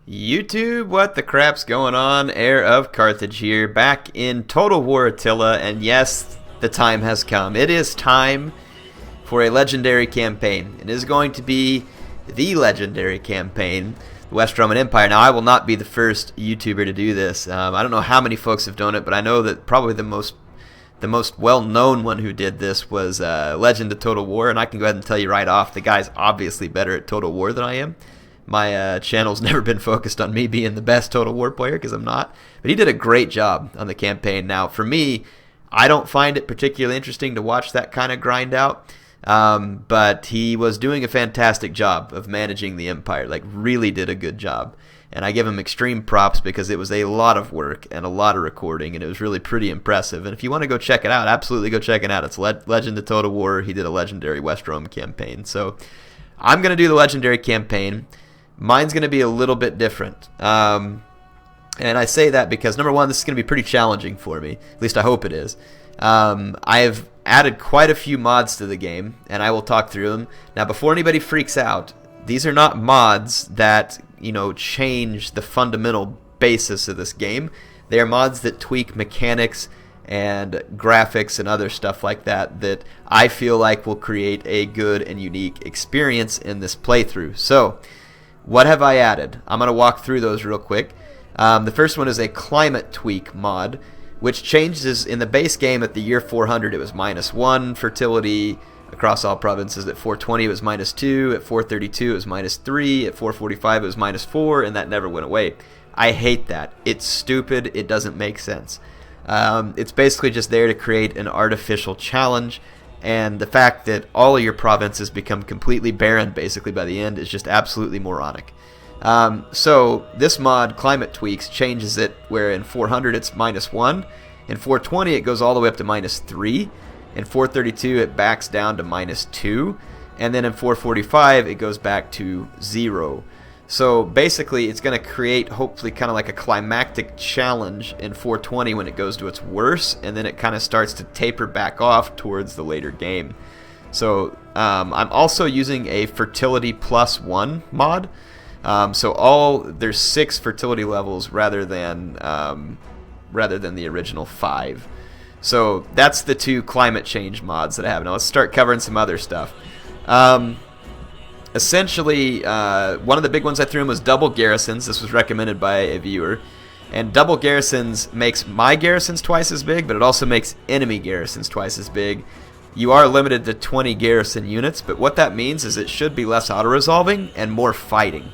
YouTube, what the crap's going on? HeirofCarthage here, back in Total War Attila, and yes, the time has come. It is time for a legendary campaign. It is going to be the legendary campaign, the West Roman Empire. Now, I will not be the first YouTuber to do this. I don't know how many folks have done it, but I know that probably the most well-known one who did this was Legend of Total War, and I can go ahead and tell you right off, the guy's obviously better at Total War than I am. My channel's never been focused on me being the best Total War player, because I'm not. But he did a great job on the campaign. Now, for me, I don't find it particularly interesting to watch that kind of grind out. But he was doing a fantastic job of managing the Empire. Like, really did a good job. And I give him extreme props because it was a lot of work and a lot of recording, and it was really pretty impressive. And if you want to go check it out, absolutely go check it out. It's Legend of Total War. He did a legendary West Rome campaign. So I'm going to do the legendary campaign. Mine's going to be a little bit different. And I say that because, number one, this is going to be pretty challenging for me. At least I hope it is. I have added quite a few mods to the game, and I will talk through them. Now, before anybody freaks out, these are not mods that, change the fundamental basis of this game. They are mods that tweak mechanics and graphics and other stuff like that that I feel like will create a good and unique experience in this playthrough. So, what have I added? I'm going to walk through those real quick. The first one is a climate tweak mod, which changes in the base game. At the year 400 it was -1 fertility across all provinces. At 420 it was -2, at 432 it was -3, at 445 it was -4, and that never went away. I hate that. It's stupid. It doesn't make sense. It's basically just there to create an artificial challenge, and the fact that all of your provinces become completely barren basically by the end is just absolutely moronic. So this mod, Climate Tweaks, changes it where in 400 it's -1, in 420 it goes all the way up to -3, in 432 it backs down to -2, and then in 445 it goes back to 0. So basically it's going to create hopefully kind of like a climactic challenge in 420 when it goes to its worst, and then it kind of starts to taper back off towards the later game. So I'm also using a Fertility +1 mod. So there's 6 fertility levels rather than the original 5. So that's the 2 climate change mods that I have. Now let's start covering some other stuff. Essentially, one of the big ones I threw in was double garrisons. This was recommended by a viewer. And double garrisons makes my garrisons twice as big, but it also makes enemy garrisons twice as big. You are limited to 20 garrison units, but what that means is it should be less auto-resolving and more fighting.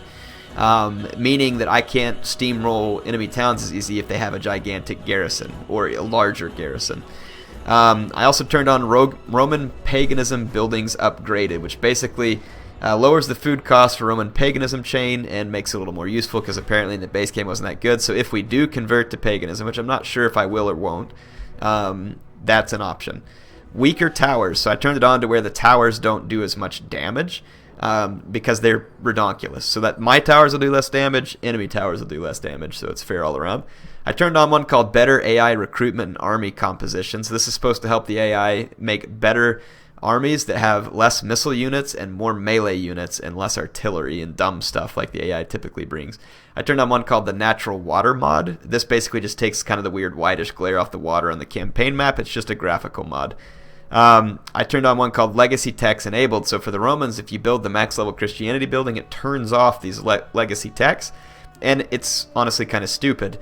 Meaning that I can't steamroll enemy towns as easy if they have a gigantic garrison or a larger garrison. I also turned on Roman Paganism buildings upgraded, which basically lowers the food cost for Roman Paganism chain and makes it a little more useful because apparently in the base game wasn't that good. So if we do convert to Paganism, which I'm not sure if I will or won't, that's an option. Weaker towers. So I turned it on to where the towers don't do as much damage because they're redonkulous. So that my towers will do less damage, enemy towers will do less damage, so it's fair all around. I turned on one called Better AI Recruitment and Army Composition. So this is supposed to help the AI make better armies that have less missile units and more melee units and less artillery and dumb stuff like the AI typically brings. I turned on one called the Natural Water mod. This basically just takes kind of the weird whitish glare off the water on the campaign map. It's just a graphical mod. I turned on one called Legacy Techs Enabled. So for the Romans, if you build the max level Christianity building, it turns off these legacy techs, and it's honestly kind of stupid.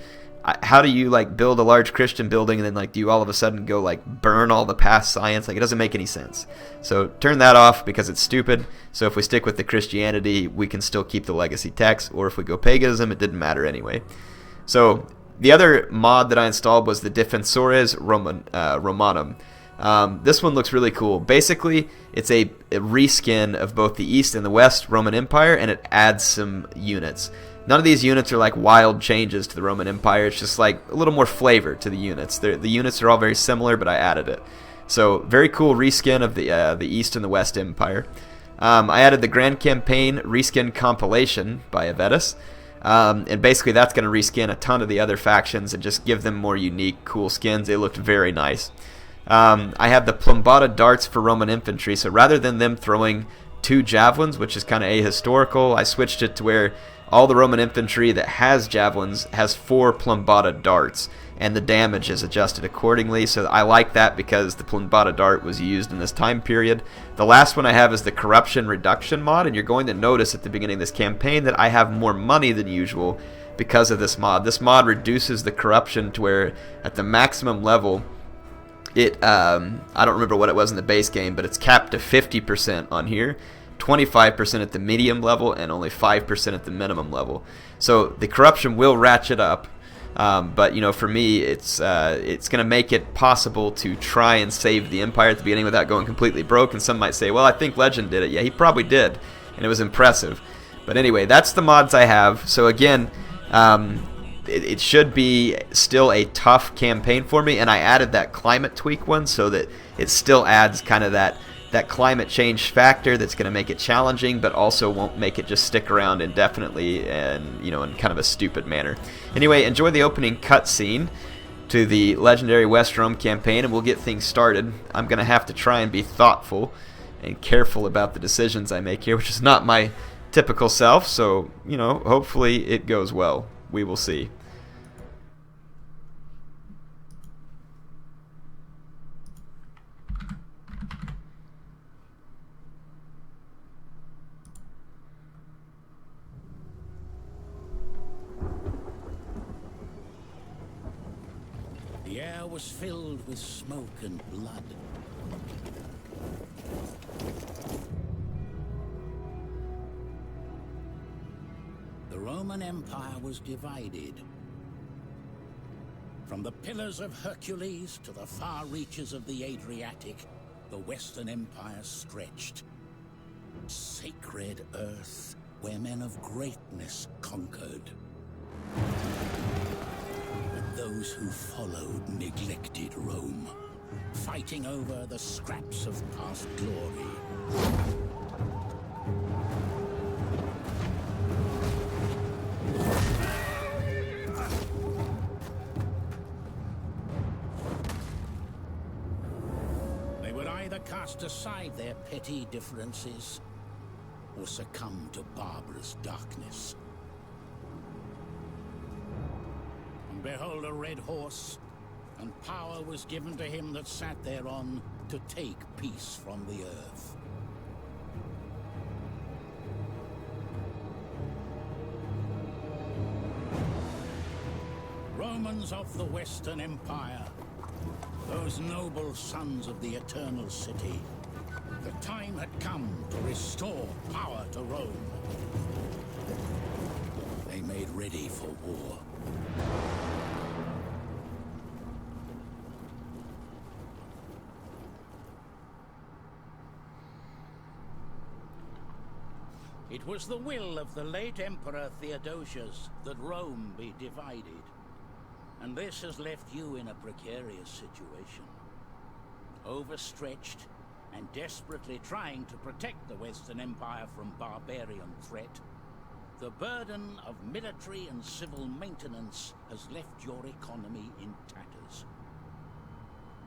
How do you build a large Christian building and then do you all of a sudden go burn all the past science? It doesn't make any sense. So turn that off because it's stupid. So if we stick with the Christianity, we can still keep the legacy text, or if we go paganism, it didn't matter anyway. So the other mod that I installed was the Defensores Romanum. This one looks really cool. Basically, it's a reskin of both the East and the West Roman Empire, and it adds some units. None of these units are wild changes to the Roman Empire. It's just a little more flavor to the units. The units are all very similar, but I added it. So very cool reskin of the East and the West Empire. I added the Grand Campaign Reskin Compillation by Avetis. And basically that's going to reskin a ton of the other factions and just give them more unique, cool skins. They looked very nice. I have the Plumbata darts for Roman infantry. So rather than them throwing 2 javelins, which is kind of ahistorical, I switched it to where all the Roman infantry that has javelins has 4 Plumbata darts, and the damage is adjusted accordingly. So I like that because the Plumbata dart was used in this time period. The last one I have is the corruption reduction mod, and you're going to notice at the beginning of this campaign that I have more money than usual because of this mod. This mod reduces the corruption to where at the maximum level it I don't remember what it was in the base game, but it's capped to 50% on here, 25% at the medium level, and only 5% at the minimum level. So the corruption will ratchet up, but you know, for me, it's going to make it possible to try and save the Empire at the beginning without going completely broke. And some might say, well, I think Legend did it. Yeah, he probably did, and it was impressive. But anyway, that's the mods I have. So again, it should be still a tough campaign for me, and I added that climate tweak one so that it still adds kind of that climate change factor that's going to make it challenging, but also won't make it just stick around indefinitely and, you know, in kind of a stupid manner. Anyway, enjoy the opening cutscene to the legendary West Rome campaign, and we'll get things started. I'm going to have to try and be thoughtful and careful about the decisions I make here, which is not my typical self, so, you know, hopefully it goes well. We will see. The air was filled with smoke and blood. The Roman Empire was divided. From the Pillars of Hercules to the far reaches of the Adriatic, the Western Empire stretched. Sacred earth where men of greatness conquered. But those who followed neglected Rome, fighting over the scraps of past glory. Cast aside their petty differences or succumb to barbarous darkness. And behold, a red horse, and power was given to him that sat thereon to take peace from the earth. Romans of the Western Empire, those noble sons of the Eternal City, the time had come to restore power to Rome. They made ready for war. It was the will of the late Emperor Theodosius that Rome be divided. And this has left you in a precarious situation. Overstretched and desperately trying to protect the Western Empire from barbarian threat, the burden of military and civil maintenance has left your economy in tatters.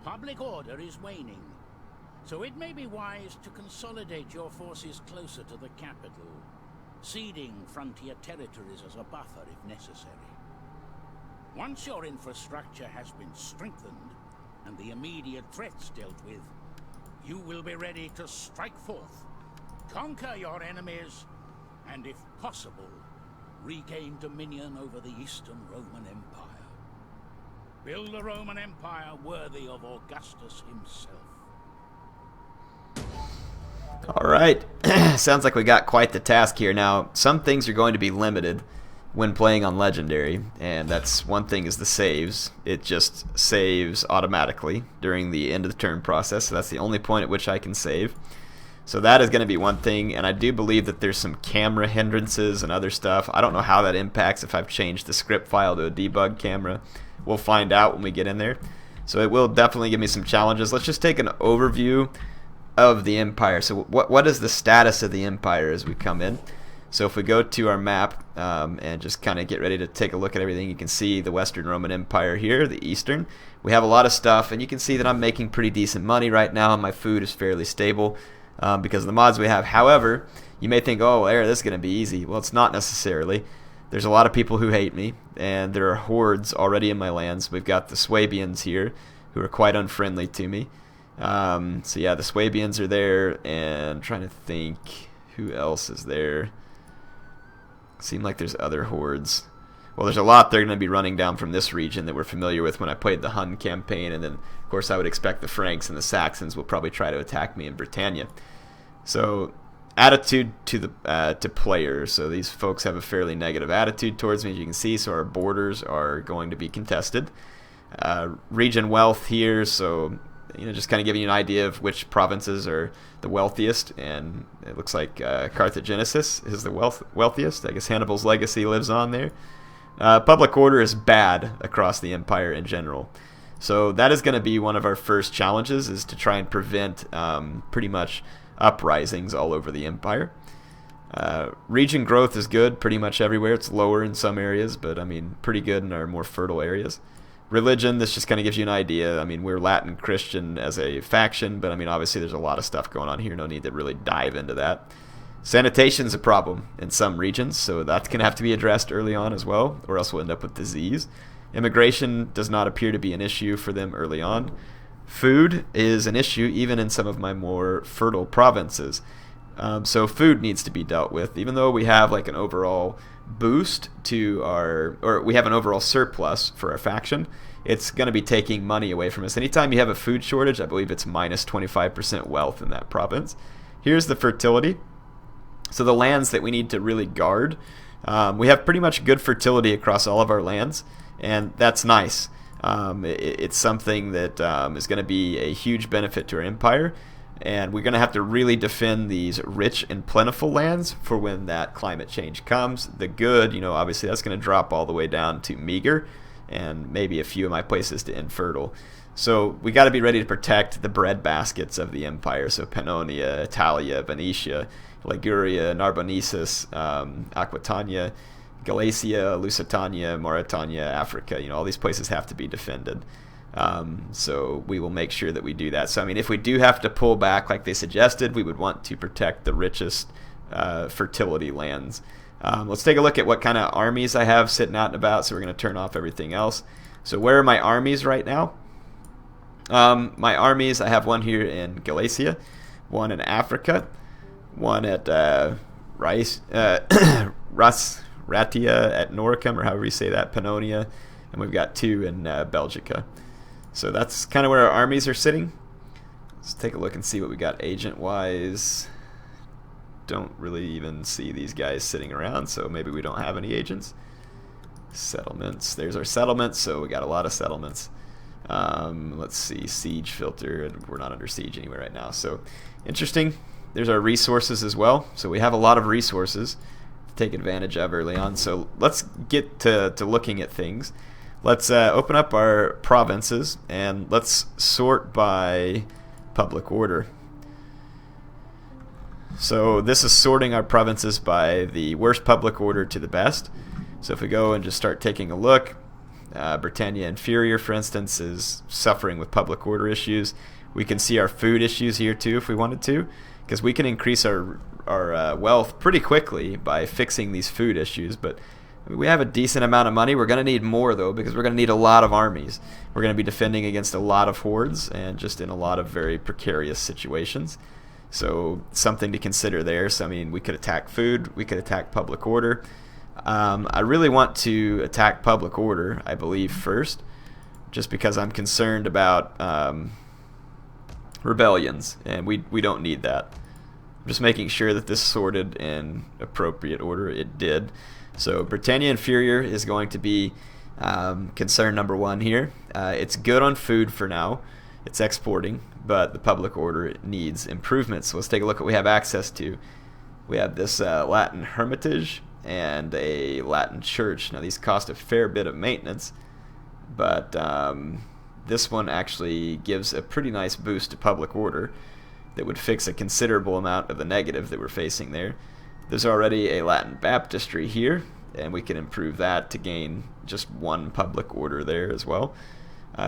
Public order is waning, so it may be wise to consolidate your forces closer to the capital, ceding frontier territories as a buffer if necessary. Once your infrastructure has been strengthened and the immediate threats dealt with, you will be ready to strike forth, conquer your enemies, and if possible, regain dominion over the Eastern Roman Empire. Build a Roman Empire worthy of Augustus himself. Alright, sounds like we got quite the task here. Now, some things are going to be limited when playing on Legendary, and that's one thing is the saves. It just saves automatically during the end of the turn process, so that's the only point at which I can save. So that is going to be one thing, and I do believe that there's some camera hindrances and other stuff. I don't know how that impacts if I've changed the script file to a debug camera. We'll find out when we get in there. So it will definitely give me some challenges. Let's just take an overview of the Empire. So what is the status of the Empire as we come in? So if we go to our map and just kind of get ready to take a look at everything, you can see the Western Roman Empire here, the Eastern. We have a lot of stuff, and you can see that I'm making pretty decent money right now, and my food is fairly stable. because of the mods we have. However, you may think, oh, this is going to be easy. Well, it's not necessarily. There's a lot of people who hate me, and there are hordes already in my lands. We've got the Swabians here, who are quite unfriendly to me. So yeah, the Swabians are there, and I'm trying to think who else is there. Seem like there's other hordes. Well, there's a lot they're going to be running down from this region that we're familiar with when I played the Hun campaign, and then, of course, I would expect the Franks and the Saxons will probably try to attack me in Britannia. So, attitude to players. So these folks have a fairly negative attitude towards me, as you can see, so our borders are going to be contested. Region wealth here, so just kind of giving you an idea of which provinces are the wealthiest, and it looks like Carthagenesis is the wealthiest. I guess Hannibal's legacy lives on there. Public order is bad across the empire in general, so that is going to be one of our first challenges, is to try and prevent pretty much uprisings all over the empire. Region growth is good pretty much everywhere. It's lower in some areas, but I mean pretty good in our more fertile areas. Religion, this just kind of gives you an idea. I mean, we're Latin Christian as a faction, but I mean obviously there's a lot of stuff going on here. No need to really dive into that. Sanitation's a problem in some regions, so that's going to have to be addressed early on as well, or else we'll end up with disease. Immigration does not appear to be an issue for them early on. Food is an issue even in some of my more fertile provinces. So food needs to be dealt with, even though we have like an overall boost to or we have an overall surplus for our faction. It's going to be taking money away from us. Anytime you have a food shortage, I believe it's minus 25% wealth in that province. Here's the fertility. So the lands that we need to really guard, we have pretty much good fertility across all of our lands, and that's nice. It's something that is going to be a huge benefit to our empire, and we're going to have to really defend these rich and plentiful lands for when that climate change comes. The good, obviously that's going to drop all the way down to meager, and maybe a few of my places to infertile. So we got to be ready to protect the bread baskets of the empire. So Pannonia, Italia, Venetia, Liguria, Narbonensis, Aquitania, Galatia, Lusitania, Mauritania, Africa. All these places have to be defended. So we will make sure that we do that. So, I mean, if we do have to pull back like they suggested, we would want to protect the richest fertility lands. Let's take a look at what kind of armies I have sitting out and about. So we're going to turn off everything else. So where are my armies right now? My armies, I have one here in Galatia, one in Africa, one at Ratia at Noricum, or however you say that, Pannonia, and we've got two in Belgica. So that's kind of where our armies are sitting. Let's take a look and see what we got agent-wise. Don't really even see these guys sitting around, so maybe we don't have any agents. Settlements. There's our settlements, so we got a lot of settlements. Let's see, siege filter, and we're not under siege anywhere right now. So interesting. There's our resources as well. So we have a lot of resources to take advantage of early on. So let's get to looking at things. Let's open up our provinces, and let's sort by public order. So this is sorting our provinces by the worst public order to the best. So if we go and just start taking a look, Britannia Inferior, for instance, is suffering with public order issues. We can see our food issues here too if we wanted to, because we can increase our wealth pretty quickly by fixing these food issues. But we have a decent amount of money. We're going to need more, though, because we're going to need a lot of armies. We're going to be defending against a lot of hordes and just in a lot of very precarious situations. So something to consider there. So, I mean, we could attack food. We could attack public order. I really want to attack public order, I believe, first, just because I'm concerned about rebellions, and we don't need that. I'm just making sure that this sorted in appropriate order. It did. So Britannia Inferior is going to be concern number one here. It's good on food for now. It's exporting, but the public order needs improvements. So let's take a look at what we have access to. We have this Latin Hermitage and a Latin church. Now these cost a fair bit of maintenance, but this one actually gives a pretty nice boost to public order that would fix a considerable amount of the negative that we're facing there. There's already a Latin baptistry here, and we can improve that to gain just one public order there as well.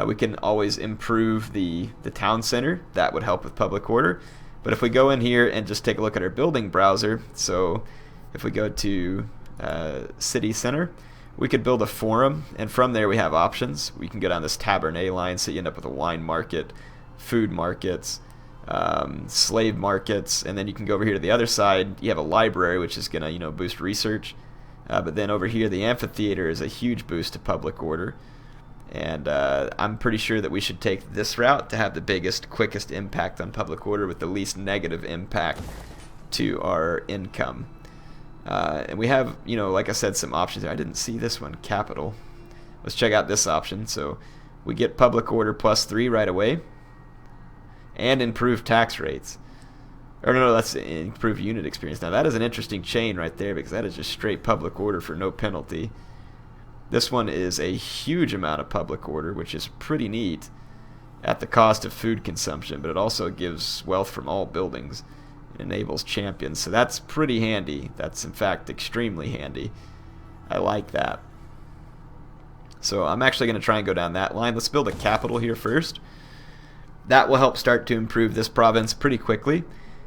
We can always improve the town center. That would help with public order. But if we go in here and just take a look at our building browser, so if we go to City Center, we could build a forum, and from there we have options. We can go down this Tabernet line, so you end up with a wine market, food markets, slave markets, and then you can go over here to the other side. You have a library, which is going to boost research. But then over here, the amphitheater is a huge boost to public order. And I'm pretty sure that we should take this route to have the biggest, quickest impact on public order with the least negative impact to our income. And we have, like I said, some options there. I didn't see this one, capital. Let's check out this option. So we get public order +3 right away, and improved tax rates. Or no, that's improved unit experience. Now that is an interesting chain right there, because that is just straight public order for no penalty. This one is a huge amount of public order, which is pretty neat, at the cost of food consumption, but it also gives wealth from all buildings. Enables champions, so that's pretty handy. That's in fact extremely handy. I like that. So I'm actually going to try and go down that line. Let's build a capital here first. That will help start to improve this province pretty quickly.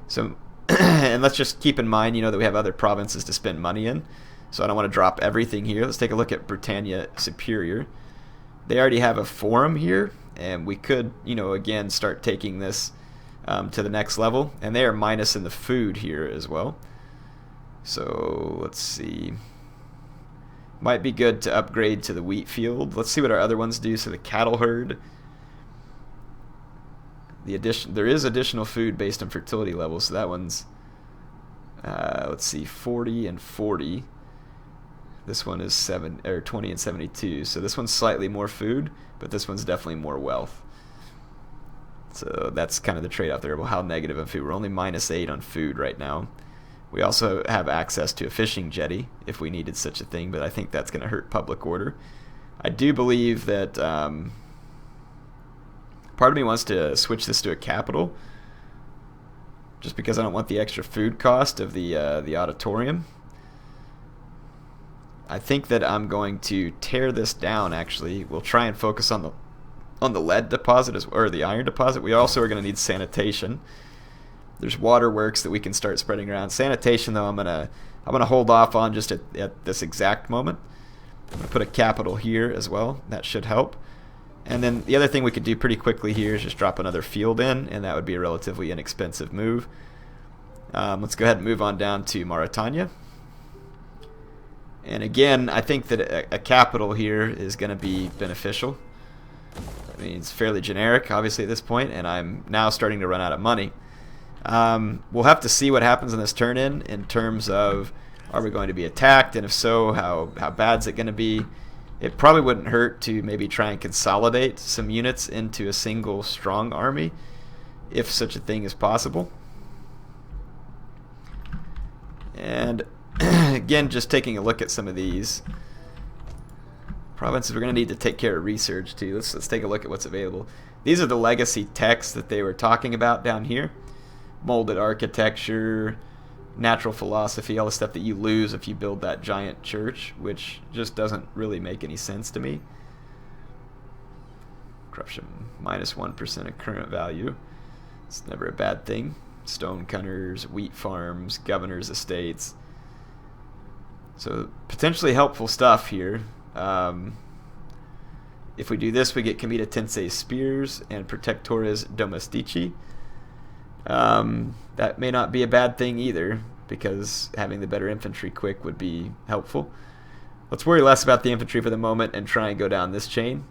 So and let's just keep in mind, that we have other provinces to spend money in, so I don't want to drop everything here. Let's take a look at Britannia Superior. They already have a forum here, and we could again start taking this to the next level, and they are minus in the food here as well. So let's see, might be good to upgrade to the wheat field. Let's see what our other ones do. So the cattle herd, there is additional food based on fertility levels, so that one's let's see, 40 and 40. This one is 20 and 72, so this one's slightly more food, but this one's definitely more wealth. So that's kind of the trade-off there. Well, how negative on food? We're only -8 on food right now. We also have access to a fishing jetty if we needed such a thing, but I think that's going to hurt public order. I do believe that part of me wants to switch this to a capital, just because I don't want the extra food cost of the auditorium. I think that I'm going to tear this down. Actually, we'll try and focus on the lead deposit or the iron deposit. We also are going to need sanitation. There's waterworks that we can start spreading around. Sanitation, though, I'm gonna hold off on just at this exact moment. I'm gonna put a capital here as well. That should help. And then the other thing we could do pretty quickly here is just drop another field in, and that would be a relatively inexpensive move. Let's go ahead and move on down to Mauritania. And again, I think that a capital here is going to be beneficial. I mean, it's fairly generic, obviously, at this point, and I'm now starting to run out of money. We'll have to see what happens in this turn-in terms of, are we going to be attacked, and if so, how bad is it going to be? It probably wouldn't hurt to maybe try and consolidate some units into a single strong army, if such a thing is possible. And again, just taking a look at some of these provinces, we're going to need to take care of research too. Let's take a look at what's available. These are the legacy texts that they were talking about down here. Molded architecture, natural philosophy, all the stuff that you lose if you build that giant church, which just doesn't really make any sense to me. Corruption -1% of current value. It's never a bad thing. Stone cutters, wheat farms, governor's estates. So potentially helpful stuff here. If we do this, we get Comitatense spears and Protectores domestici. That may not be a bad thing either, because having the better infantry quick would be helpful. Let's worry less about the infantry for the moment and try and go down this chain.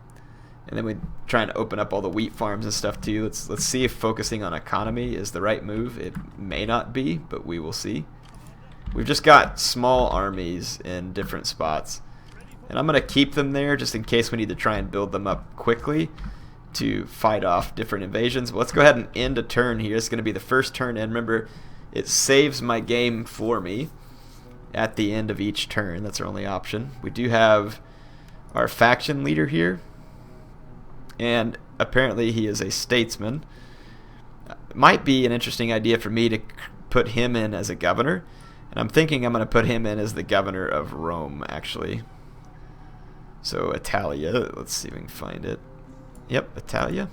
And then we try and open up all the wheat farms and stuff too. Let's see if focusing on economy is the right move. It may not be, but we will see. We've just got small armies in different spots, and I'm going to keep them there just in case we need to try and build them up quickly to fight off different invasions. But let's go ahead and end a turn here. It's going to be the first turn, and remember, it saves my game for me at the end of each turn. That's our only option. We do have our faction leader here, and apparently he is a statesman. It might be an interesting idea for me to put him in as a governor, and I'm thinking I'm going to put him in as the governor of Rome, actually. So Attila, let's see if we can find it. Yep, Attila.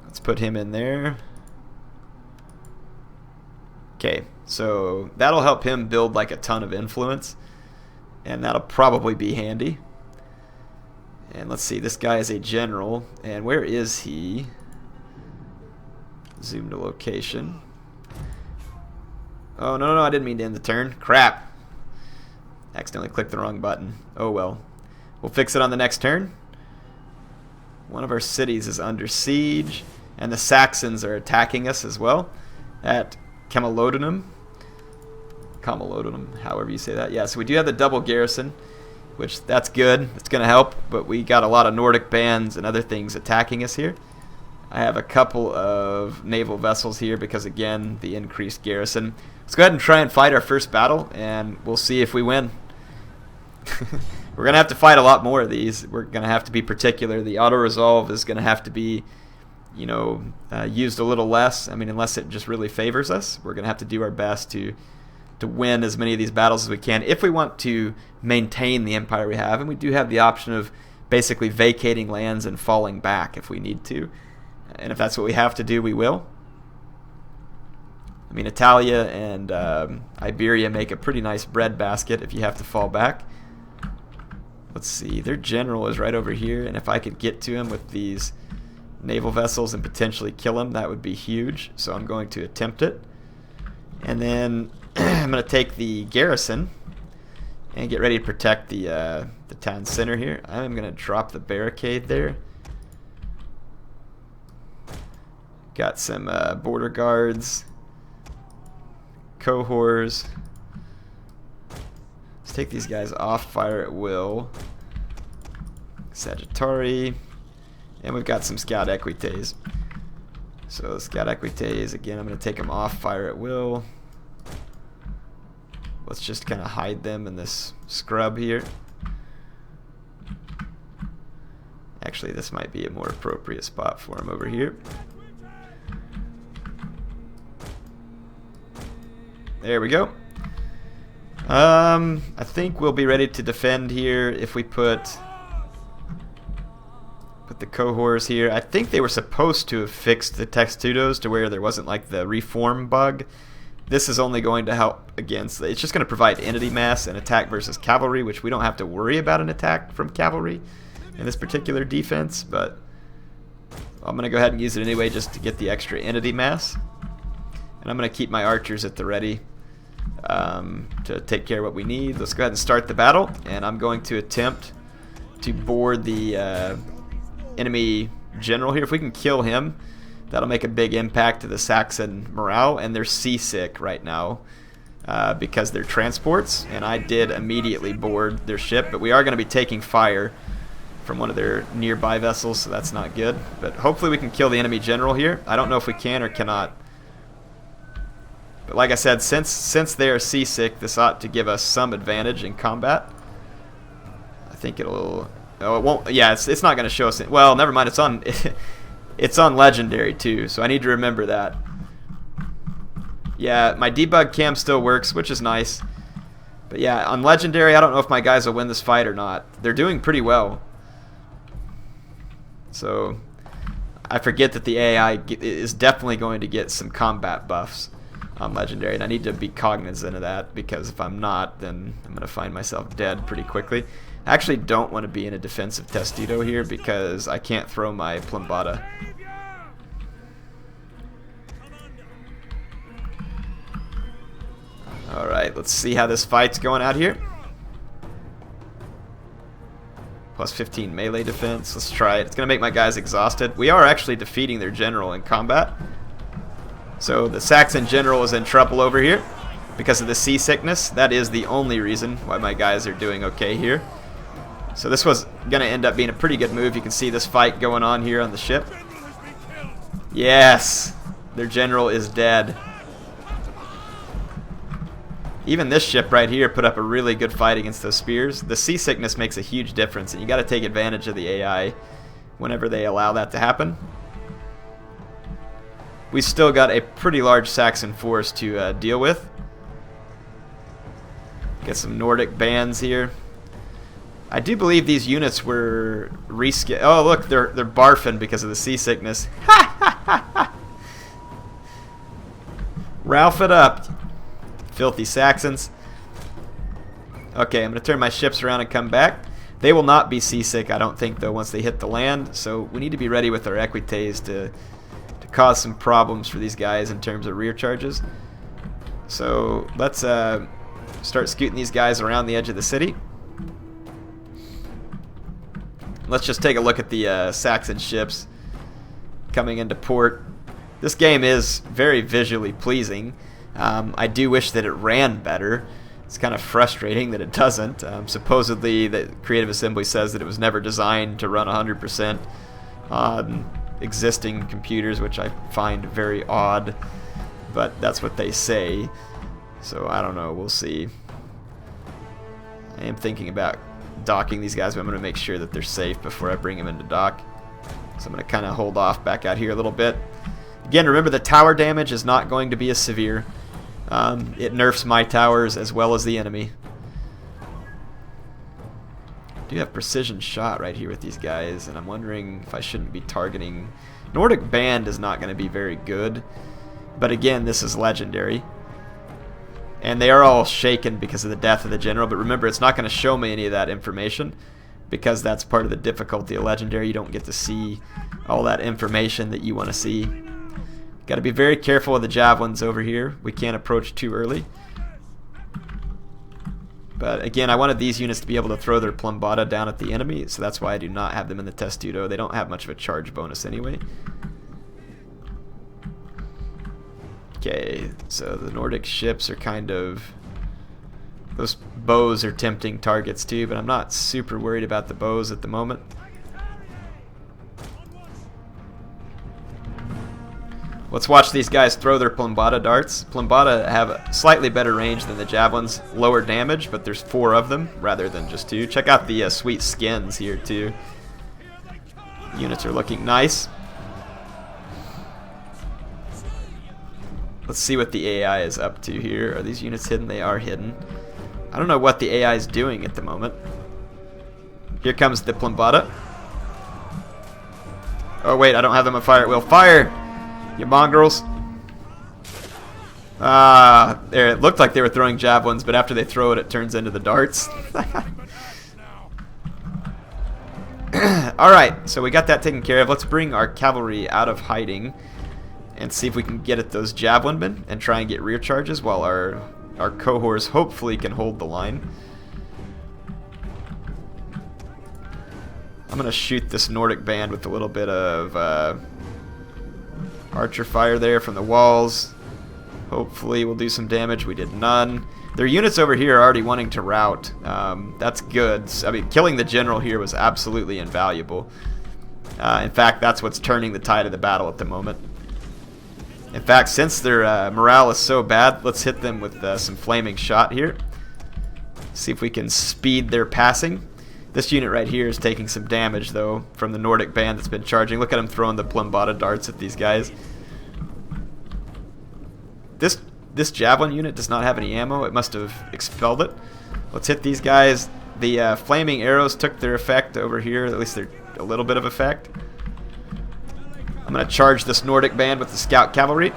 Let's put him in there. Okay, so that'll help him build like a ton of influence, and that'll probably be handy. And let's see, this guy is a general, and where is he? Zoom to location. Oh, no, I didn't mean to end the turn. Crap. Accidentally clicked the wrong button. Oh well. We'll fix it on the next turn. One of our cities is under siege, and the Saxons are attacking us as well at Camalodunum, however you say that. Yeah, so we do have the double garrison, which that's good. It's going to help, but we got a lot of Nordic bands and other things attacking us here. I have a couple of naval vessels here because, again, the increased garrison. Let's go ahead and try and fight our first battle, and we'll see if we win. We're going to have to fight a lot more of these. We're going to have to be particular. The auto-resolve is going to have to be, used a little less. I mean, unless it just really favors us. We're going to have to do our best to win as many of these battles as we can if we want to maintain the empire we have. And we do have the option of basically vacating lands and falling back if we need to. And if that's what we have to do, we will. I mean, Italia and Iberia make a pretty nice breadbasket if you have to fall back. Let's see, their general is right over here, and if I could get to him with these naval vessels and potentially kill him, that would be huge. So I'm going to attempt it. And then I'm going to take the garrison and get ready to protect the town center here. I'm going to drop the barricade there. Got some border guards, cohorts. Let's take these guys off fire at will. Sagittari. And we've got some scout equites. So scout equites, again, I'm going to take them off fire at will. Let's just kind of hide them in this scrub here. Actually, this might be a more appropriate spot for them over here. There we go. I think we'll be ready to defend here if we put the cohorts here. I think they were supposed to have fixed the Textudos to where there wasn't like the reform bug. This is only going to help against, it's just going to provide entity mass and attack versus cavalry, which we don't have to worry about an attack from cavalry in this particular defense, but I'm going to go ahead and use it anyway just to get the extra entity mass. And I'm going to keep my archers at the ready to take care of what we need. Let's go ahead and start the battle, and I'm going to attempt to board the enemy general here. If we can kill him, that'll make a big impact to the Saxon morale, and they're seasick right now because they're transports, and I did immediately board their ship, but we are going to be taking fire from one of their nearby vessels, so that's not good. But hopefully we can kill the enemy general here. I don't know if we can or cannot. But like I said, since they are seasick, this ought to give us some advantage in combat. I think it'll... Oh, it won't... Yeah, it's not going to show us... Well, never mind. It's on... It's on Legendary, too, so I need to remember that. Yeah, my debug cam still works, which is nice. But yeah, on Legendary, I don't know if my guys will win this fight or not. They're doing pretty well. So, I forget that the AI is definitely going to get some combat buffs on Legendary, and I need to be cognizant of that, because if I'm not, then I'm going to find myself dead pretty quickly. I actually don't want to be in a defensive testudo here because I can't throw my Plumbata. Alright, let's see how this fight's going out here. Plus 15 melee defense. Let's try it. It's going to make my guys exhausted. We are actually defeating their general in combat. So the Saxon general is in trouble over here because of the seasickness. That is the only reason why my guys are doing okay here. So this was going to end up being a pretty good move. You can see this fight going on here on the ship. Yes! Their general is dead. Even this ship right here put up a really good fight against those spears. The seasickness makes a huge difference, and you got to take advantage of the AI whenever they allow that to happen. We still got a pretty large Saxon force to deal with. Get some Nordic bands here. I do believe these units were reskin. Oh, look, they're barfing because of the seasickness. Ralph it up, filthy Saxons. Okay, I'm going to turn my ships around and come back. They will not be seasick, I don't think, though, once they hit the land. So we need to be ready with our equites to cause some problems for these guys in terms of rear charges. So let's start scooting these guys around the edge of the city. Let's just take a look at the Saxon ships coming into port. This game is very visually pleasing. I do wish that it ran better. It's kind of frustrating that it doesn't. Supposedly, the Creative Assembly says that it was never designed to run 100% on existing computers, which I find very odd, but that's what they say. So I don't know, we'll see. I am thinking about docking these guys, but I'm going to make sure that they're safe before I bring them into dock. So I'm going to kind of hold off back out here a little bit. Again, remember the tower damage is not going to be as severe. It nerfs my towers as well as the enemy. I do have precision shot right here with these guys, and I'm wondering if I shouldn't be targeting. Nordic Band is not going to be very good, but again, this is legendary. And they are all shaken because of the death of the general, but remember, it's not going to show me any of that information because that's part of the difficulty of legendary. You don't get to see all that information that you want to see. Got to be very careful with the javelins over here. We can't approach too early. But again, I wanted these units to be able to throw their Plumbata down at the enemy, so that's why I do not have them in the testudo. They don't have much of a charge bonus anyway. Okay, so the Nordic ships are kind of... Those bows are tempting targets too, but I'm not super worried about the bows at the moment. Let's watch these guys throw their Plumbata darts. Plumbata have slightly better range than the javelins, lower damage, but there's 4 of them rather than just 2. Check out the sweet skins here too. Units are looking nice. Let's see what the AI is up to here. Are these units hidden? They are hidden. I don't know what the AI is doing at the moment. Here comes the Plumbata. Oh wait, I don't have them on fire at will. Fire! You mongrels. There, it looked like they were throwing javelins, but after they throw it, it turns into the darts. Alright, so we got that taken care of. Let's bring our cavalry out of hiding and see if we can get at those javelin men and try and get rear charges while our cohorts hopefully can hold the line. I'm going to shoot this Nordic band with a little bit of archer fire there from the walls. Hopefully we'll do some damage. We did none. Their units over here are already wanting to rout. That's good. I mean, killing the general here was absolutely invaluable. In fact, that's what's turning the tide of the battle at the moment. In fact, since their morale is so bad, let's hit them with some flaming shot here. See if we can speed their passing. This unit right here is taking some damage, though, from the Nordic band that's been charging. Look at him throwing the Plumbata darts at these guys. This javelin unit does not have any ammo. It must have expelled it. Let's hit these guys. The flaming arrows took their effect over here. At least they're a little bit of effect. I'm going to charge this Nordic band with the scout cavalry.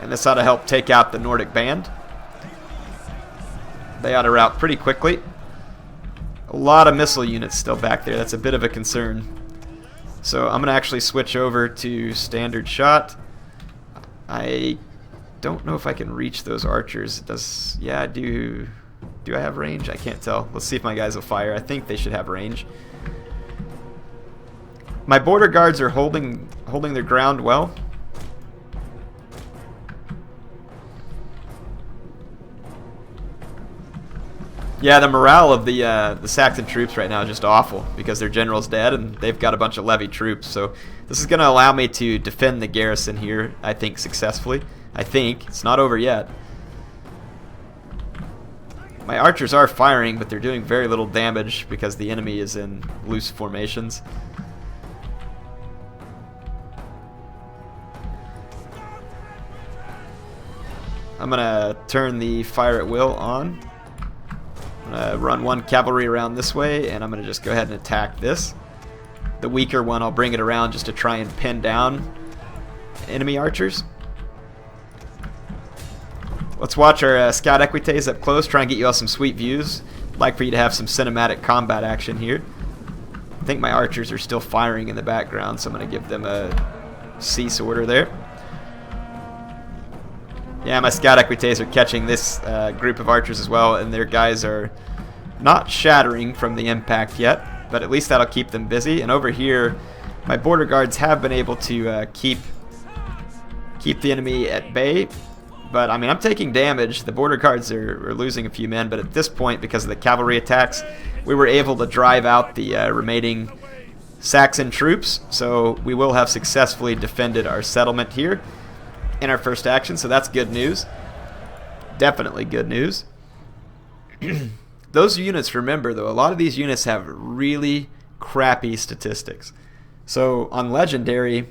And this ought to help take out the Nordic band. They ought to rout pretty quickly. A lot of missile units still back there. That's a bit of a concern. So I'm going to actually switch over to standard shot. I don't know if I can reach those archers. Yeah, I do. Do I have range? I can't tell. Let's see if my guys will fire. I think they should have range. My border guards are holding their ground well. Yeah, the morale of the Saxon troops right now is just awful because their general's dead and they've got a bunch of levy troops. So this is going to allow me to defend the garrison here, I think, successfully. I think. It's not over yet. My archers are firing, but they're doing very little damage because the enemy is in loose formations. I'm going to turn the fire at will on. I'm going to run one cavalry around this way, and I'm going to just go ahead and attack this. The weaker one, I'll bring it around just to try and pin down enemy archers. Let's watch our scout equites up close, try and get you all some sweet views. I'd like for you to have some cinematic combat action here. I think my archers are still firing in the background, so I'm going to give them a cease order there. Yeah, my scout equites are catching this group of archers as well, and their guys are not shattering from the impact yet, but at least that'll keep them busy. And over here, my border guards have been able to keep the enemy at bay. But, I mean, I'm taking damage. The border guards are losing a few men, but at this point, because of the cavalry attacks, we were able to drive out the remaining Saxon troops. So we will have successfully defended our settlement here in our first action, so that's good news. Definitely good news. Those units, remember, though, a lot of these units have really crappy statistics. So on Legendary,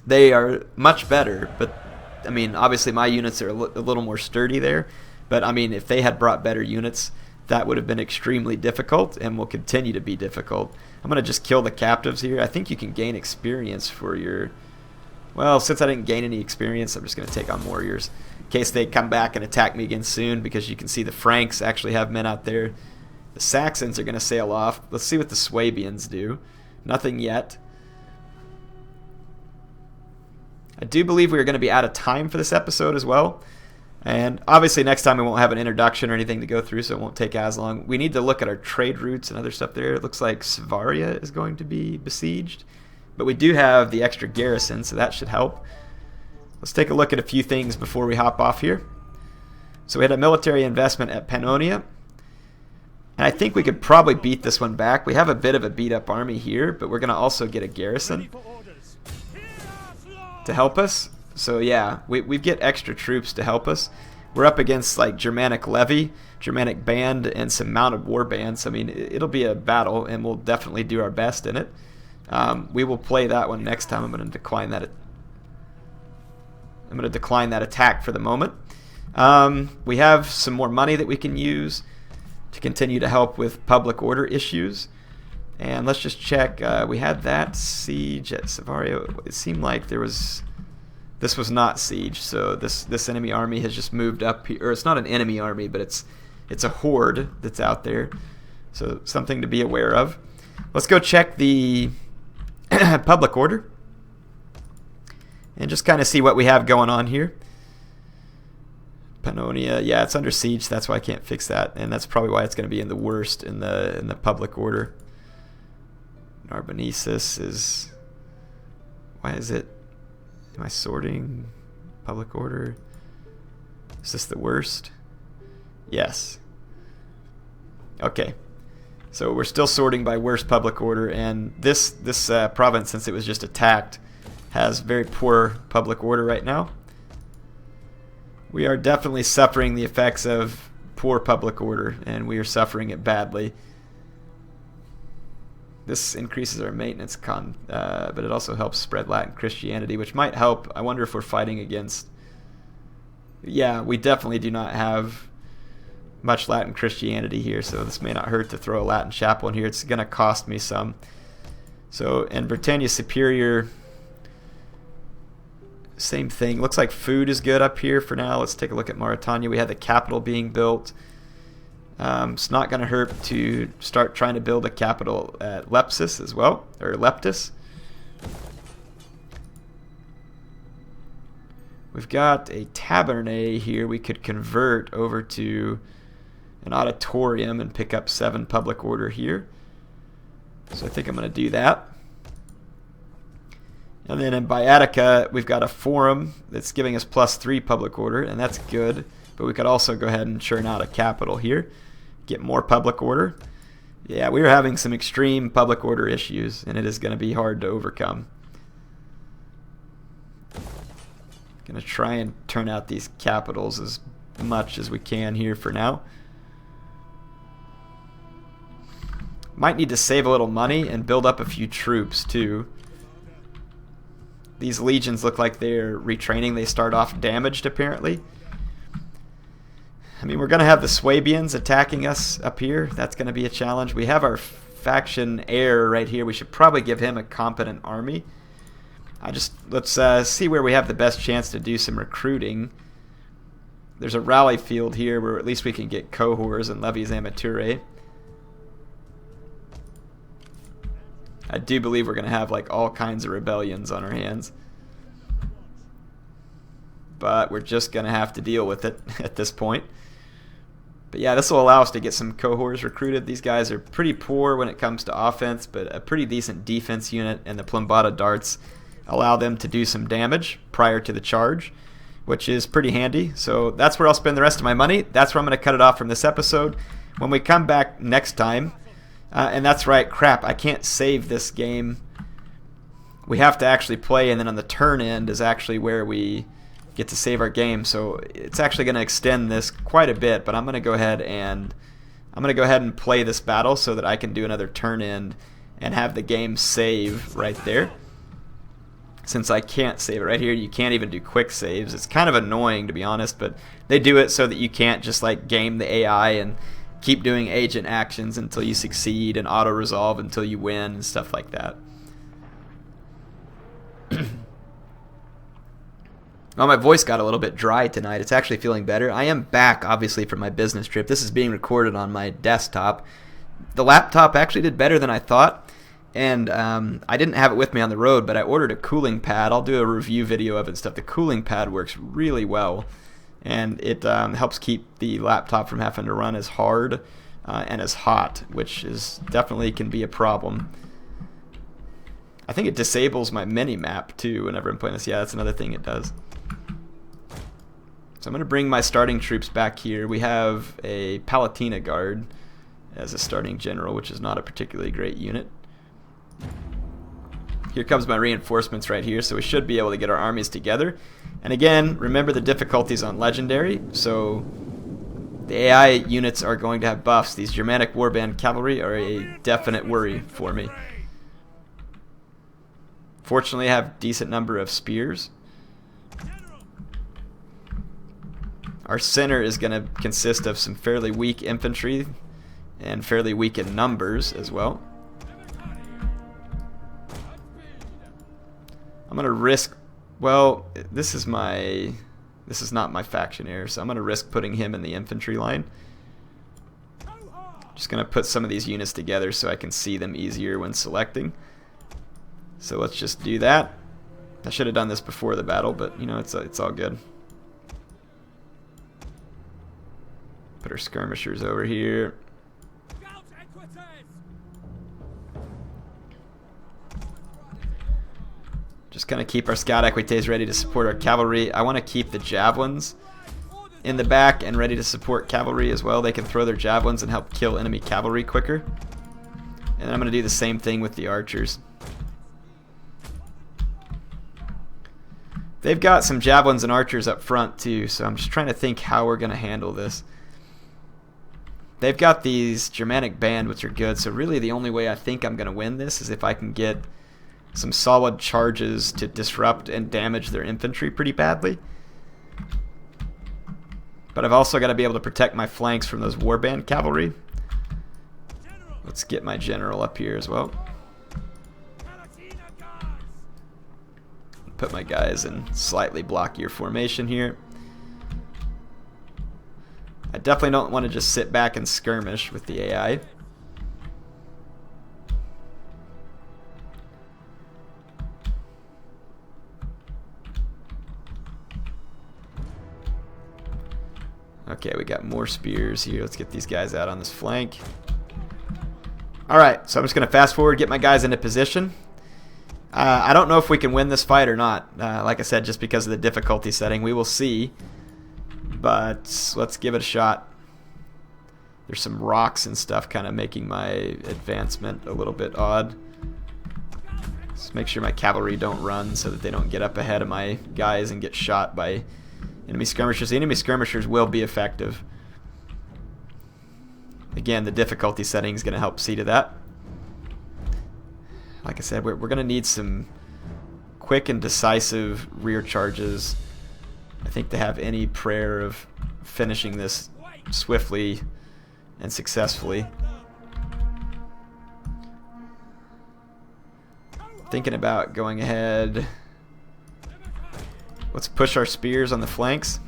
they are much better, but I mean, obviously my units are a little more sturdy there, but I mean, if they had brought better units, that would have been extremely difficult and will continue to be difficult. I'm going to just kill the captives here. I think you can gain experience for your... Well, since I didn't gain any experience, I'm just going to take on warriors in case they come back and attack me again soon, because you can see the Franks actually have men out there. The Saxons are going to sail off. Let's see what the Swabians do. Nothing yet. I do believe we are going to be out of time for this episode as well. And obviously next time we won't have an introduction or anything to go through, so it won't take as long. We need to look at our trade routes and other stuff there. It looks like Savaria is going to be besieged. But we do have the extra garrison, so that should help. Let's take a look at a few things before we hop off here. So we had a military investment at Pannonia. And I think we could probably beat this one back. We have a bit of a beat-up army here, but we're going to also get a garrison to help us. So yeah, we get extra troops to help us. We're up against like Germanic Levy, Germanic Band, and some mounted war bands. I mean, it'll be a battle, and we'll definitely do our best in it. We will play that one next time. I'm going to decline that. I'm going to decline that attack for the moment. We have some more money that we can use to continue to help with public order issues. And let's just check. We had that siege at Savaria. It seemed like this was not siege. So this enemy army has just moved up here. Or it's not an enemy army, but it's a horde that's out there. So something to be aware of. Let's go check the public order and just kind of see what we have going on here. Pannonia, yeah, it's under siege. That's why I can't fix that, and that's probably why it's going to be in the worst in the public order. Narbonnesis is... Why is it... Am I sorting public order? Is this the worst? Yes. Okay. So we're still sorting by worst public order, and this province, since it was just attacked, has very poor public order right now. We are definitely suffering the effects of poor public order, and we are suffering it badly. This increases our maintenance but it also helps spread Latin Christianity, which might help. I wonder if we're fighting against... Yeah, we definitely do not have much Latin Christianity here, so this may not hurt to throw a Latin chapel in here. It's going to cost me some. So, and Britannia Superior, same thing. Looks like food is good up here for now. Let's take a look at Mauritania. We had the capital being built. It's not going to hurt to start trying to build a capital at Lepsis as well, or Leptis. We've got a tabernae here we could convert over to an auditorium and pick up 7 public order here. So I think I'm going to do that. And then in Biatica, we've got a forum that's giving us +3 public order, and that's good. But we could also go ahead and churn out a capital here, get more public order. Yeah, we are having some extreme public order issues, and it is going to be hard to overcome. Going to try and turn out these capitals as much as we can here for now. Might need to save a little money and build up a few troops too. These legions look like they're retraining. They start off damaged apparently. I mean, we're going to have the Swabians attacking us up here. That's going to be a challenge. We have our faction heir right here. We should probably give him a competent army. Let's see where we have the best chance to do some recruiting. there's a rally field here where at least we can get cohors and levies amature. I do believe we're going to have like all kinds of rebellions on our hands. But we're just going to have to deal with it at this point. But yeah, this will allow us to get some cohorts recruited. These guys are pretty poor when it comes to offense, but a pretty decent defense unit, and the Plumbata darts allow them to do some damage prior to the charge, which is pretty handy. So that's where I'll spend the rest of my money. That's where I'm going to cut it off from this episode. When we come back next time, and that's right, crap, I can't save this game. We have to actually play, and then on the turn end is actually where we get to save our game. So it's actually going to extend this quite a bit, but I'm going to go ahead and play this battle so that I can do another turn end and have the game save right there. Since I can't save it right here, you can't even do quick saves. It's kind of annoying, to be honest, but they do it so that you can't just like game the AI and keep doing agent actions until you succeed and auto resolve until you win and stuff like that. Oh, my voice got a little bit dry tonight. It's actually feeling better. I am back, obviously, from my business trip. This is being recorded on my desktop. The laptop actually did better than I thought, and I didn't have it with me on the road, but I ordered a cooling pad. I'll do a review video of it and stuff. The cooling pad works really well, and it helps keep the laptop from having to run as hard and as hot, which is definitely can be a problem. I think it disables my mini-map, too, whenever I'm playing this. Yeah, that's another thing it does. So I'm going to bring my starting troops back here. We have a Palatina Guard as a starting general, which is not a particularly great unit. Here comes my reinforcements right here, so we should be able to get our armies together. And again, remember the difficulties on Legendary, so the AI units are going to have buffs. These Germanic Warband Cavalry are a definite worry for me. Fortunately, I have a decent number of spears. Our center is going to consist of some fairly weak infantry and fairly weak in numbers as well. I'm going to risk, well, this is not my faction heir, so I'm going to risk putting him in the infantry line. Just going to put some of these units together so I can see them easier when selecting. So let's just do that. I should have done this before the battle, but you know, it's all good. Put our skirmishers over here. Just kind of keep our scout equites ready to support our cavalry. I want to keep the javelins in the back and ready to support cavalry as well. They can throw their javelins and help kill enemy cavalry quicker. And I'm going to do the same thing with the archers. They've got some javelins and archers up front too, so I'm just trying to think how we're going to handle this. They've got these Germanic band, which are good, so really the only way I think I'm going to win this is if I can get some solid charges to disrupt and damage their infantry pretty badly. But I've also got to be able to protect my flanks from those warband cavalry. Let's get my general up here as well. Put my guys in slightly blockier formation here. I definitely don't want to just sit back and skirmish with the AI. Okay, we got more spears here. Let's get these guys out on this flank. Alright, so I'm just going to fast forward, get my guys into position. I don't know if we can win this fight or not. Like I said, just because of the difficulty setting. We will see. But let's give it a shot. There's some rocks and stuff kind of making my advancement a little bit odd. Let's make sure my cavalry don't run so that they don't get up ahead of my guys and get shot by enemy skirmishers. The enemy skirmishers will be effective. Again, the difficulty setting is going to help see to that. Like I said, we're going to need some quick and decisive rear charges, I think, to have any prayer of finishing this swiftly and successfully. Thinking about going ahead. Let's push our spears on the flanks.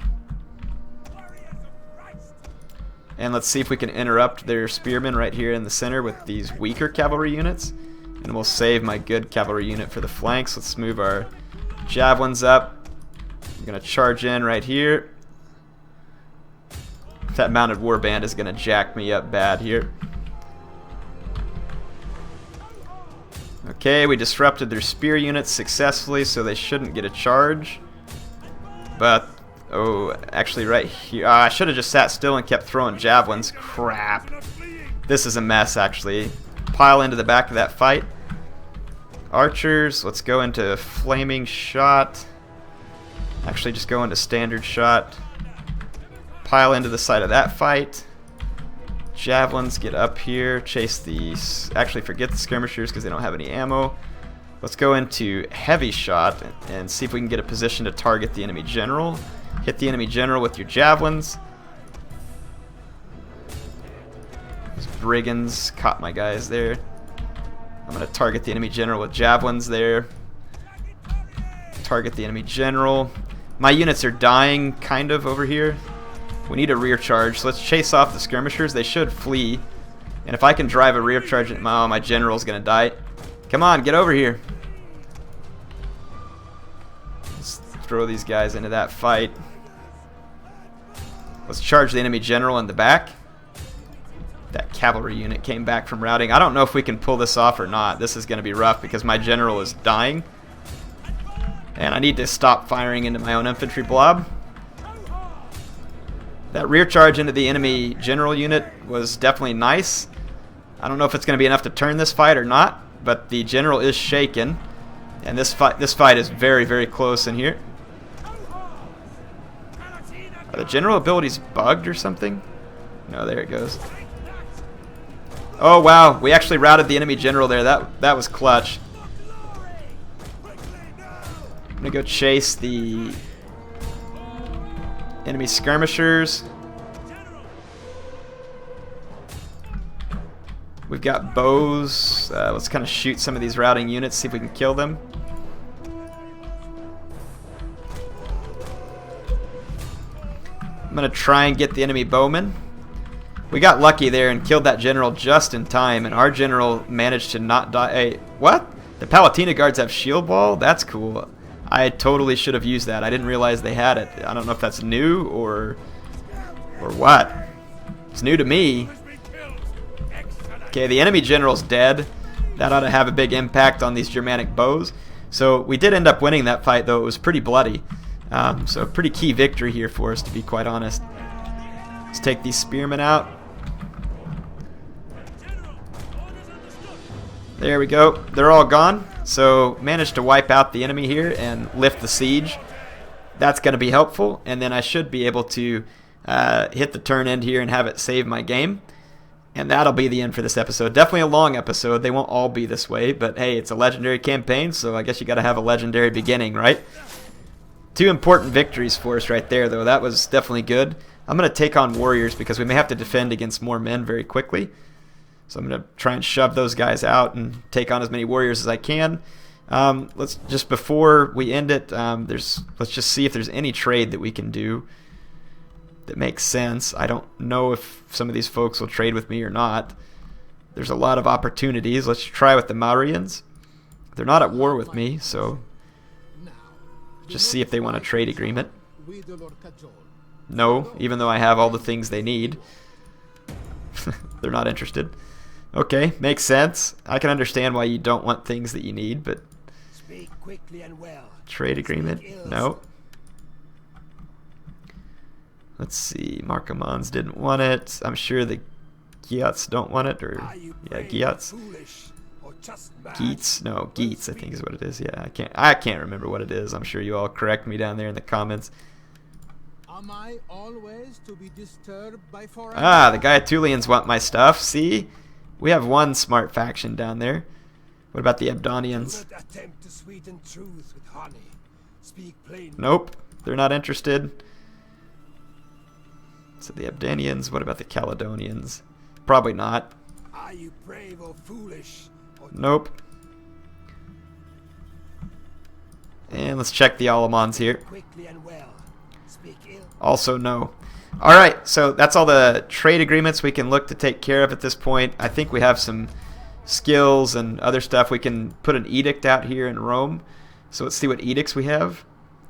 And let's see if we can interrupt their spearmen right here in the center with these weaker cavalry units. And we'll save my good cavalry unit for the flanks. Let's move our javelins up. I'm going to charge in right here. That mounted warband is going to jack me up bad here. Okay, we disrupted their spear units successfully, so they shouldn't get a charge. But, oh, actually right here, I should have just sat still and kept throwing javelins. Crap. This is a mess, actually. Pile into the back of that fight. Archers, let's go into flaming shot. Actually, just go into standard shot. Pile into the side of that fight. Javelins, get up here. Chase these. Actually, forget the skirmishers because they don't have any ammo. Let's go into heavy shot and see if we can get a position to target the enemy general. Hit the enemy general with your javelins. Those brigands caught my guys there. I'm going to target the enemy general with javelins there. Target the enemy general. My units are dying kind of over here. We need a rear charge, so let's chase off the skirmishers. They should flee. And if I can drive a rear charge, oh, my general's going to die. Come on, get over here. Let's throw these guys into that fight. Let's charge the enemy general in the back. That cavalry unit came back from routing. I don't know if we can pull this off or not. This is going to be rough because my general is dying. And I need to stop firing into my own infantry blob. That rear charge into the enemy general unit was definitely nice. I don't know if it's going to be enough to turn this fight or not, but the general is shaken. And this fight is very, very close in here. Are the general abilities bugged or something? No, there it goes. Oh wow, we actually routed the enemy general there. That was clutch. I'm gonna go chase the enemy skirmishers. We've got bows. Let's kind of shoot some of these routing units, see if we can kill them. I'm gonna try and get the enemy bowmen. We got lucky there and killed that general just in time, and our general managed to not die. Hey, what? The Palatina guards have shield wall? That's cool. I totally should have used that. I didn't realize they had it. I don't know if that's new or what. It's new to me. Okay, the enemy general's dead. That ought to have a big impact on these Germanic bows. So we did end up winning that fight, though it was pretty bloody. So a pretty key victory here for us, to be quite honest. Let's take these spearmen out. There we go. They're all gone. So managed to wipe out the enemy here and lift the siege. That's going to be helpful. And then I should be able to hit the turn end here and have it save my game. And that'll be the end for this episode. Definitely a long episode. They won't all be this way. But hey, it's a legendary campaign, so I guess you got to have a legendary beginning, right? 2 important victories for us right there, though. That was definitely good. I'm going to take on warriors because we may have to defend against more men very quickly. So I'm going to try and shove those guys out and take on as many warriors as I can. Let's just, before we end it, let's just see if there's any trade that we can do that makes sense. I don't know if some of these folks will trade with me or not. There's a lot of opportunities. Let's try with the Maurians. They're not at war with me, so just see if they want a trade agreement. No, even though I have all the things they need. They're not interested. Okay, makes sense. I can understand why you don't want things that you need, but Speak quickly and well. Trade agreement? No. Let's see. Markomans didn't want it. I'm sure the Geats don't want it, or yeah, Geats. Geats? No, Geats, I think is what it is. Yeah, I can't remember what it is. I'm sure you all correct me down there in the comments. Am I always to be disturbed by foreign? Ah, the Gaetulians want my stuff. See? We have one smart faction down there. What about the Abdonians? Attempt to sweeten truth with honey. Speak plainly. Nope, they're not interested. So the Abdanians, what about the Caledonians? Probably not. Are you brave or foolish? Nope. And let's check the Alamans here. Quickly and well. Also no. Alright, so that's all the trade agreements we can look to take care of at this point. I think we have some skills and other stuff. We can put an edict out here in Rome. So let's see what edicts we have.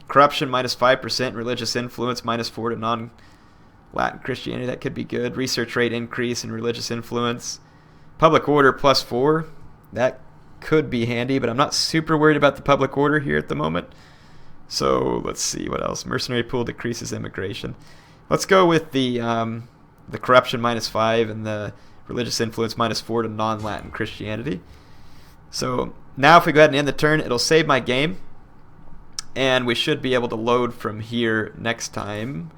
Corruption -5%, religious influence -4 to non-Latin Christianity. That could be good. Research rate increase and religious influence. Public order +4. That could be handy, but I'm not super worried about the public order here at the moment. So let's see what else. Mercenary pool decreases immigration. Let's go with the corruption -5 and the religious influence -4 to non-Latin Christianity. So now if we go ahead and end the turn, it'll save my game. And we should be able to load from here next time.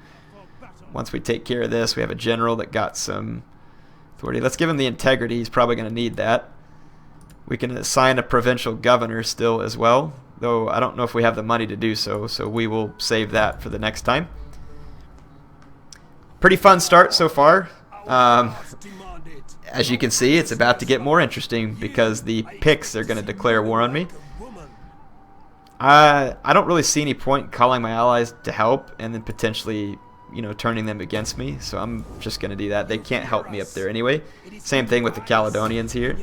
Once we take care of this, we have a general that got some authority. Let's give him the integrity. He's probably going to need that. We can assign a provincial governor still as well, though I don't know if we have the money to do so, so we will save that for the next time. Pretty fun start so far. As you can see, it's about to get more interesting because the Picts are going to declare war on me. I don't really see any point in calling my allies to help and then potentially, turning them against me, so I'm just going to do that. They can't help me up there anyway. Same thing with the Caledonians here.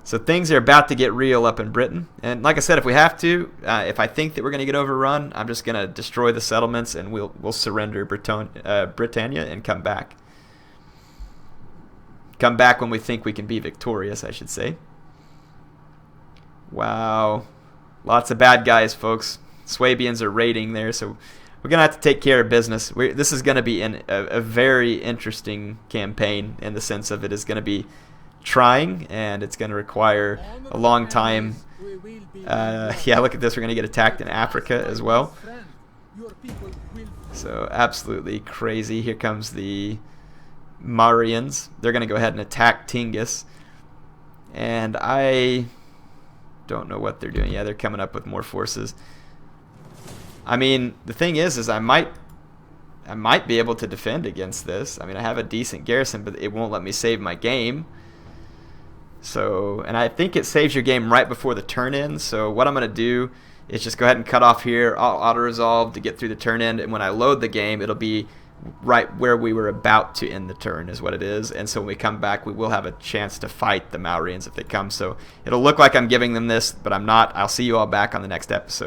So things are about to get real up in Britain. And like I said, if we have to, if I think that we're going to get overrun, I'm just going to destroy the settlements and we'll surrender Britannia and come back. Come back when we think we can be victorious, I should say. Wow. Lots of bad guys, folks. Swabians are raiding there, so we're going to have to take care of business. This is going to be a very interesting campaign in the sense of it is going to be trying, and it's going to require a long time. Yeah, look at this. We're going to get attacked in Africa as well. So absolutely crazy. Here comes the Marians. They're going to go ahead and attack Tingis. And I don't know what they're doing. Yeah, they're coming up with more forces. I mean, the thing is I might be able to defend against this. I mean, I have a decent garrison, but it won't let me save my game. So, and I think it saves your game right before the turn ends. So what I'm going to do is just go ahead and cut off here. I'll auto-resolve to get through the turn end. And when I load the game, it'll be right where we were about to end the turn is what it is. And so when we come back, we will have a chance to fight the Maurians if they come. So it'll look like I'm giving them this, but I'm not. I'll see you all back on the next episode.